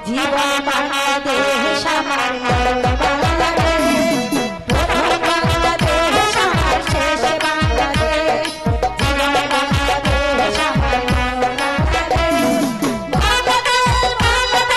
জীবন বাংলাদেশ আমার বাংলাদেশ, প্রথম বাংলাদেশ আমার শেষ বাংলাদেশ, জীবন বাংলাদেশ আমার বাংলাদেশ, বাংলাদেশ বাংলাদেশ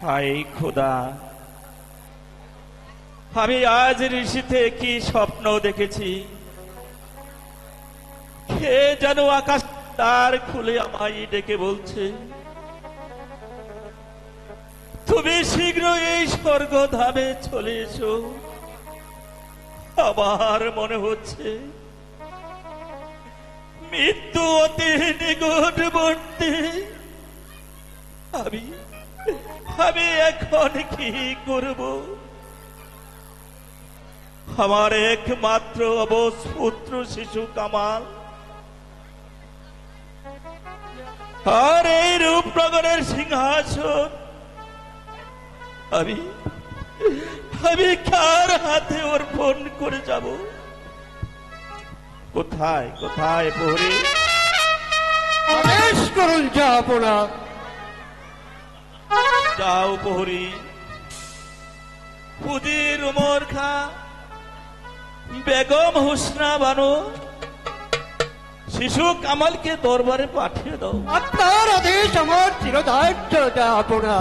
হায় খোদা, আমি আজ ঋষিতে কি স্বপ্ন দেখেছি। কে যেন আকাশ তার খুলে আমায় ডেকে বলছে, তুমি শীঘ্র এই স্বর্গধামে চলে এসো। আমার মনে হচ্ছে মৃত্যু অতি নিকটবর্তী। আমি আমি এখন কি করব? আমার একমাত্র অবশ পুত্র শিশু কামাল আর এই রূপনগরের সিংহাসন আমি আমি কার হাতে অর্পণ করে যাব? কোথায় কোথায় প্রহরী? আদেশ করুন জাহাপনা। যাও প্রহরী, উজির উমর খা, বেগম হুসনা বানো, শিশু কামালকে দরবারে পাঠিয়ে দাও। আপনার আদেশ আমার চিরদার্য জাহাপনা।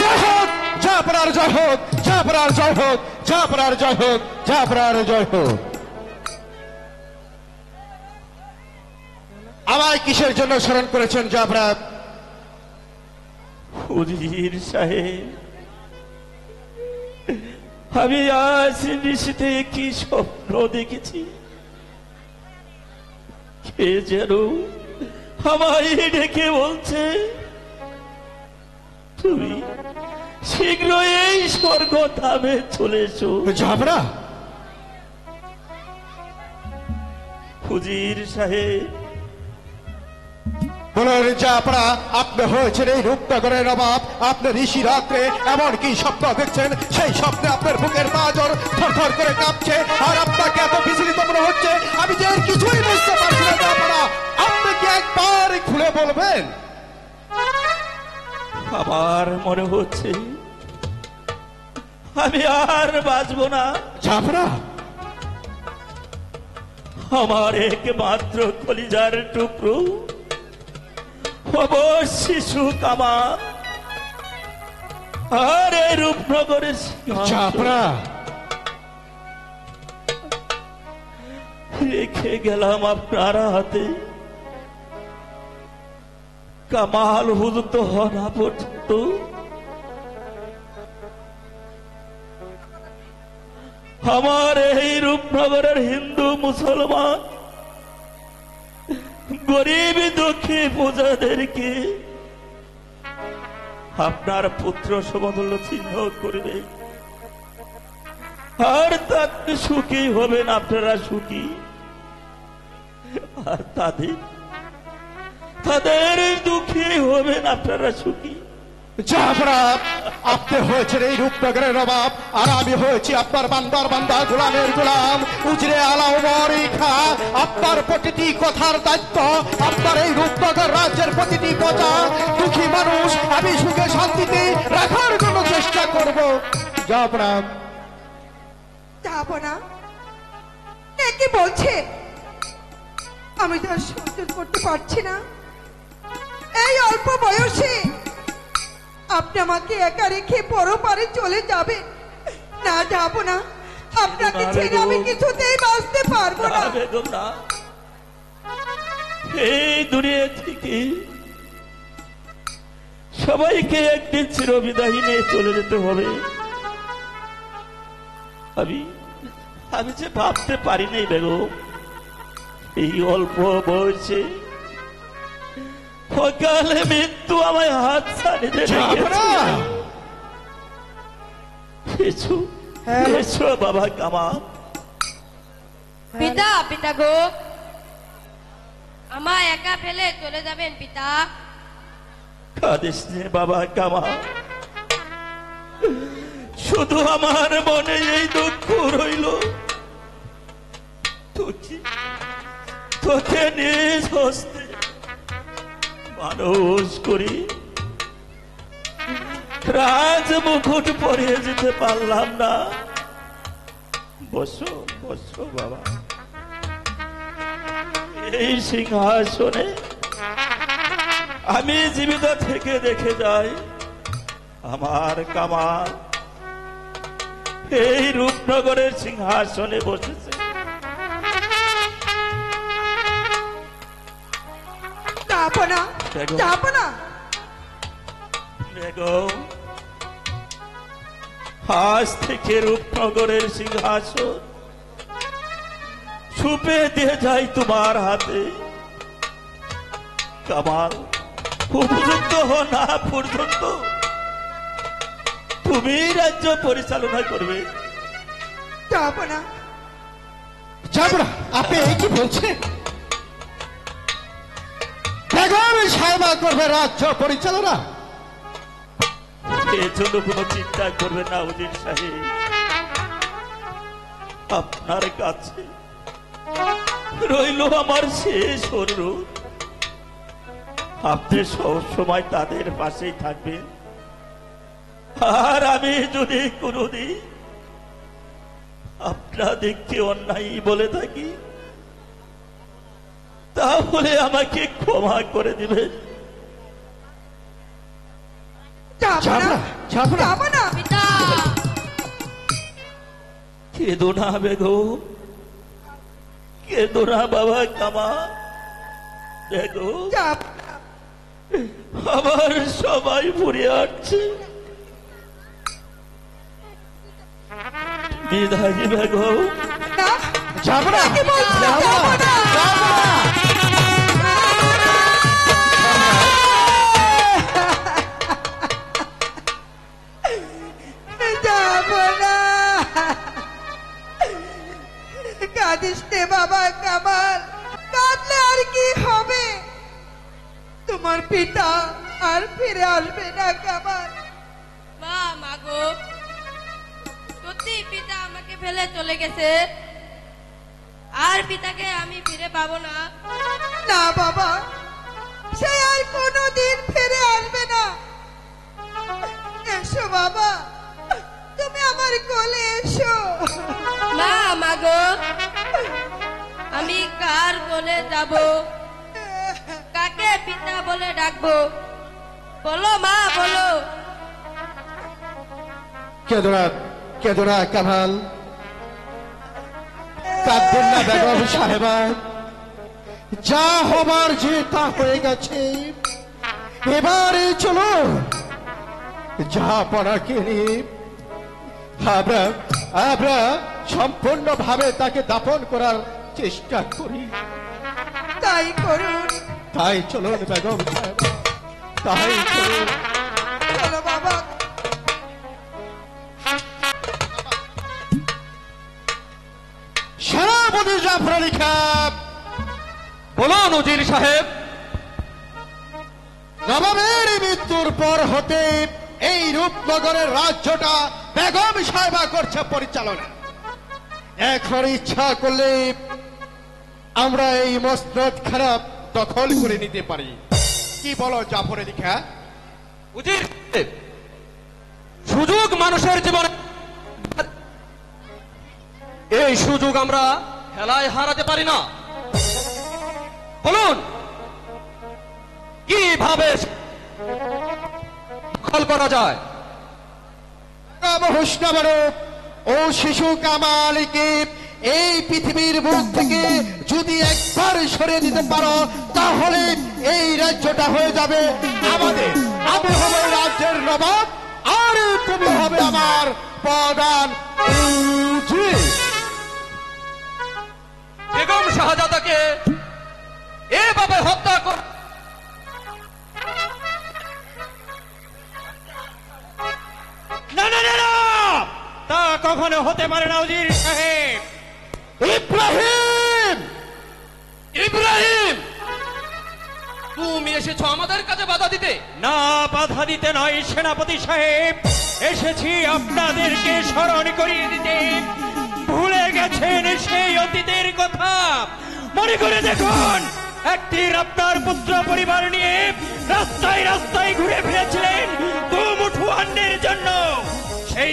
জয় হোক জাফরার জয় হোক, জাফরার জয় হোক, জাফরার জয় হোক, জাফরার জয় হোক। আমায় কিসের জন্য স্মরণ করেছেন জাফরা? উজির সাহেব, আমি আজ নিশিতে কি স্বপ্ন দেখেছি। কে যেন আমায় ডেকে বলছে, তুমি শীঘ্র এই স্বর্গধামে চলে এসো। জাফরা, উজির সাহেব, বলেন জাফরা, আপনি হয়েছেন এই রূপনগরের নবাব। আপনি ঋষি রাত্রে এমন কি স্বপ্ন দেখছেন, সেই স্বপ্নে আপনার বুকের পাঁজর থরথর করে কাঁপছে, আর আপনাকে এত বিচলিত মনে হচ্ছে আমি যে এর কিছুই বুঝতে পারছি না। জাফরা, আপনি কি একবার খুলে বলবেন? আমার মনে হচ্ছে আমি আর বাঁচব না। জাফরা, আমার একমাত্র কলিজার টুকরো অবশ শিশু কামাল আর এই রূপনগরের সিংহাসন জাফরা, রেখে গেলাম আপনার হাতে। কামাল হুজুর হওয়া পর্যন্ত আমার এই রূপনগরের হিন্দু মুসলমান গরিব দুঃখী প্রজাদেরকে আপনার পুত্র সমতুল্য চিহ্ন করবে, আর তাতে সুখী হবেন আপনারা, সুখী। আর তাদের দুঃখী হবেন আপনারা, সুখী। জাফরা, আপনি হয়েছেন এই রূপনগরের নবাব, আর আমি হয়েছি আপনার বান্দার বান্দা, গোলামের গোলাম। উজরে আলা উমর খা, আপনার প্রতিটি কথার দায়িত্ব, আপনার এই রূপনগর রাজ্যের প্রতিটি প্রজা দুঃখী মানুষ আমি সুখে শান্তিতে রাখার জন্য চেষ্টা করব। জাফরা, যাবো না। এ কি বলছে? আমি তো আর সহ্য করতে পারছি না। এই অল্প বয়সে আপনি আমাকে একা রেখে পরপারে চলে যাবেন। না, যাবো না। আপনাকে ছেড়ে আমি কিছুতেই বাঁচতে পারবো না। বেগম না, এই দুনিয়া থেকে সবাইকে একদিন চিরবিদায়ী নিয়ে চলে যেতে হবে। আমি যে ভাবতে পারি নাই বেগম, এই অল্প বয়সে সকালে মৃত্যু আমায় হাত ছাড়িয়ে জাফরা, এসো এসো বাবা কামাল। পিতা, পিতা গো, আমায় একা ফেলে চলে যাবেন পিতা? কাঁদিস নে বাবা কামাল, শুধু আমার মনে এই দুঃখ রইল। তোকে নিজ হস্তে মানুষ করি রাজ মুকুট পরিয়ে যেতে পারলাম না। বসো বসো বাবা। এই সিংহাসনে আমি জীবিত থেকে দেখে যাই আমার কামাল এই রূপনগরের সিংহাসনে বসেছে। যাবো না, বেগম। যাবো না। বেগম, আজ থেকে রূপনগরের সিংহাসন ছুপে দিয়ে যাই তোমার হাতে। কামাল, উপযুক্ত না পর্যন্ত তুমি রাজ্য পরিচালনা করবে। যাবো না। যাবো না? আপনি এই কি বলছেন? বেগম সাহেবা করবে রাজ্য পরিচালনা? এর জন্য কোনো চিন্তা করবে না উজির সাহেব। আপনার কাছে রইল আমার শেষ অনুরোধ, আপনি সব সময় তাদের পাশেই থাকবেন। আর আমি যদি কোনোদিন আপনাদেরকে অন্যায় বলে থাকি তাহলে আমাকে ক্ষমা করে দিবেন। যাবো যাবো না, না, যাবো না। যাবো না। পিতা কেঁদো না বেগম, কেঁদো না বাবা কামাল। বেগম, যাবো না। আবার সবাই ফুরিয়ে আসছে। বিদায় বেগম। না, যাবো না, কি বলছো? যাবো না, যাবো না। যাবো না। যাবো না। কাঁদিস নে বাবা কামাল, কাঁদলে আর কি হবে? তোমার পিতা আর ফিরে আসবে না কামাল। মা মাগো, সত্যি পিতা আমাকে ফেলে চলে গেছে, আর পিতাকে আমি ফিরে পাবো না। না বাবা, সে আর কোনোদিন ফিরে আসবে না। এসো বাবা, তুমি আমার কোলে এসো। মা মাগো, আমি কার কোলে যাব, কাকে পিতা বলে ডাকবো? বলো মা, বলো। কেঁদো না কামাল, কাঁদবেন না বেগম সাহেবা। যা হবার যে তা হয়ে গেছে, এবারে চলো যা পড়া কিনি আমরা সম্পূর্ণভাবে তাকে দাফন করার চেষ্টা করি। তাই করুন। তাই চলুন বেগম সাহেবা, তাই চলুন। চলো বাবা। সেনাপতি জাফর আলী খান, বলুন উজির সাহেব। নবাবের মৃত্যুর পর হতে এই রূপনগরের রাজ্যটা বেগম সাহেবা করছে পরিচালনা। এখন ইচ্ছা করলে আমরা এই মসনদ খারাপ দখল করে নিতে পারি। কি বলো জাফর আলী খান? উজির সাহেব, সুযোগ মানুষের জীবনে, এই সুযোগ আমরা খেলায় হারাতে পারি না। বলুন কিভাবে দখল করা যায়? হুসনাবারক ও শিশু কামালকে এই পৃথিবীর বুক থেকে যদি একবার সরিয়ে দিতে পারো তাহলে এই রাজ্যটা হয়ে যাবে আমাদের। আমি হবে রাজ্যের নবাব আর তুমি হবে আমার প্রধান উজির। বেগম শাহজাদাকে এভাবে হত্যা কর, না না না না, তা কখনো হতে পারে না উজির সাহেব। ইব্রাহিম, ইব্রাহিম, তুমি এসেছো আমাদের কাছে বাধা দিতে? না, বাধা দিতে নয় সেনাপতি সাহেব, এসেছি আপনাদেরকে স্মরণ করিয়ে দিতে। ভুলে গেছেন সেই অতীতের কথা? মনে করে দেখুন, একদিন আপনার পুত্র পরিবার নিয়ে রাস্তায় রাস্তায় ঘুরে ফিরেছিলেন দুমুঠো অন্নের জন্য। সেই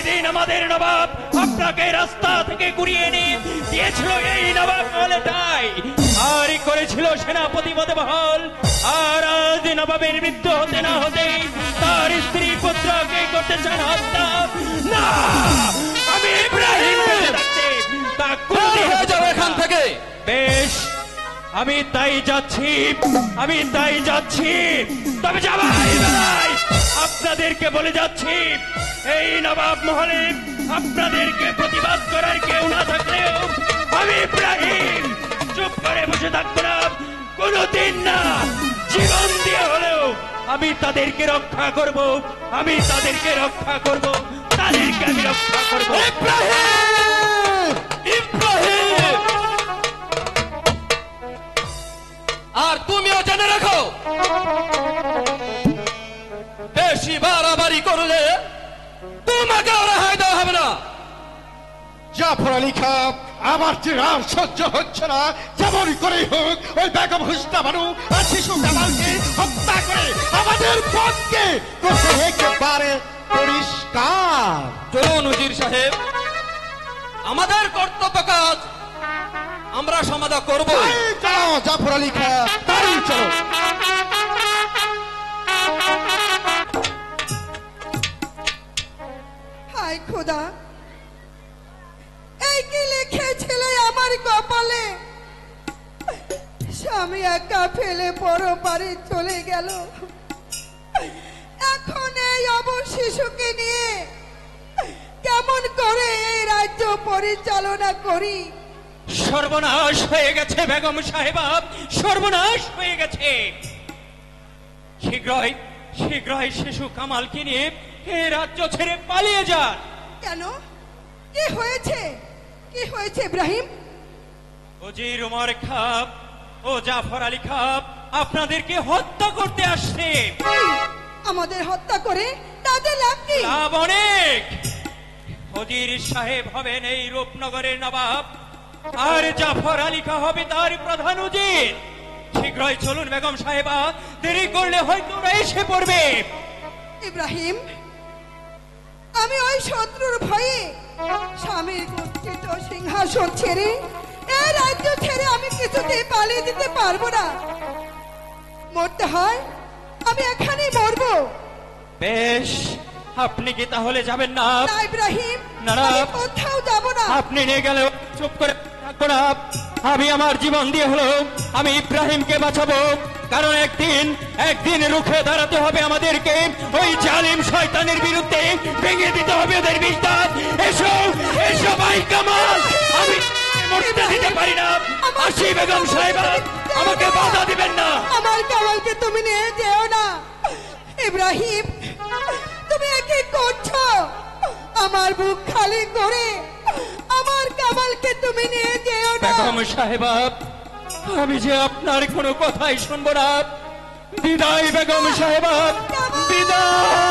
দিন আমাদের নবাব আপনাকে রাস্তা থেকে ঘুরিয়ে এনে দিয়েছিল এই নবাব মহলেটাই, আর করেছিল সেনাপতি মদবহল। আর আজ নবাবের মৃত্যু হতে না হতে তার স্ত্রী পুত্রকে করতে চান হত্যা। না, আমি ইব্রাহিম বেঁচে থাকতে তা করতে হয়ে যাও এখান থেকে। বেশ, আমি তাই যাচ্ছি। তবে যাবাই বেলায় আপনাদেরকে বলে যাচ্ছি, এই নবাব মহলে আপনাদেরকে প্রতিবাদ করার কেউ না থাকলেও আমি ইব্রাহিম চুপ করে বসে থাকবো না, কোনদিন না। জীবন দিয়ে হলেও আমি তাদেরকে রক্ষা করব, তাদেরকে আমি রক্ষা করব। ইব্রাহিম, আর তুমিও জেনে রাখো, বেশি বাড়াবাড়ি করলে তোমাকে রেহাই দেওয়া হবে না। জাফর আলী খান, আমার যে আর সহ্য হচ্ছে না, যেমন করেই হোক ওই বেগম হুসনা বানু আর শিশু কামালকে হত্যা করে আমাদের পথকে করতে একেবারে পরিষ্কার। চলুন উজির সাহেব, আমাদের কর্তব্য কাজ আমরা সমাধা করব। এই চলো জাফর আলী খান, তাই চলো। হায় খোদা, এই কি লিখেছিল আমার কপালে? স্বামী একা ফেলে পরপারে চলে গেল, এখন এই অবশ শিশুকে নিয়ে কেমন করে এই রাজ্য পরিচালনা করি? সর্বনাশ হয়ে গেছে বেগম সাহেবা, সর্বনাশ হয়ে গেছে। শীঘ্রই শিশু কামালকে নিয়ে এ রাজ্য ছেড়ে পালিয়ে যান। কেন? কি হয়েছে ইব্রাহিম? উজির উমর খাপ ও জাফর আলী খাপ আপনাদেরকে হত্যা করতে আসছে। আমাদের হত্যা করে তাদের লাভ কি? লাভ অনেক। উজির সাহেব হবেন এই রূপনগরের নবাব, আর জাফর আলী খাঁ হবে তার প্রধান উজির। শীঘ্রই চলুন বেগম সাহেবা, দেরি করলে হয়তো ওরা এসে পড়বে। ইব্রাহিম, আমি ওই শত্রুর ভয়ে স্বামীর গচ্ছিত সিংহাসন ছেড়ে এই রাজ্য ছেড়ে আমি কিছুতেই পালিয়ে যেতে পারবো না। মরতে হয় আমি এখানেই মরবো। বেশ, আপনি কি তাহলে যাবেন না? না ইব্রাহিম, না, না। আমি কোথাও যাব না। আপনি নিয়ে গেলে চুপ করে থাকবো না। আমি আমার জীবন দিয়ে হলো আমি ইব্রাহিমকে বাঁচাবো, কারণ একদিন রুখে দাঁড়াতে হবে আমাদেরকে। ওই জালিম শয়তানের বিরুদ্ধে ভেঙে দিতে হবে ওদের বিশ্বাস। এসো ভাই কামাল, আমি মরতে দিতে পারি না। আসি বেগম সাহেবা, আমাকে বাধা দিবেন না। আমার কামালকে তুমি নিয়ে যেও না। ইব্রাহিম, তুমি কি করছো? আমার বুক খালি করে আমার কামালকে তুমি নিয়ে যেও না। বেগম সাহেবা, আমি যে আপনার কোনো কথাই শুনবো না। বিদায় বেগম সাহেবা, বিদায়।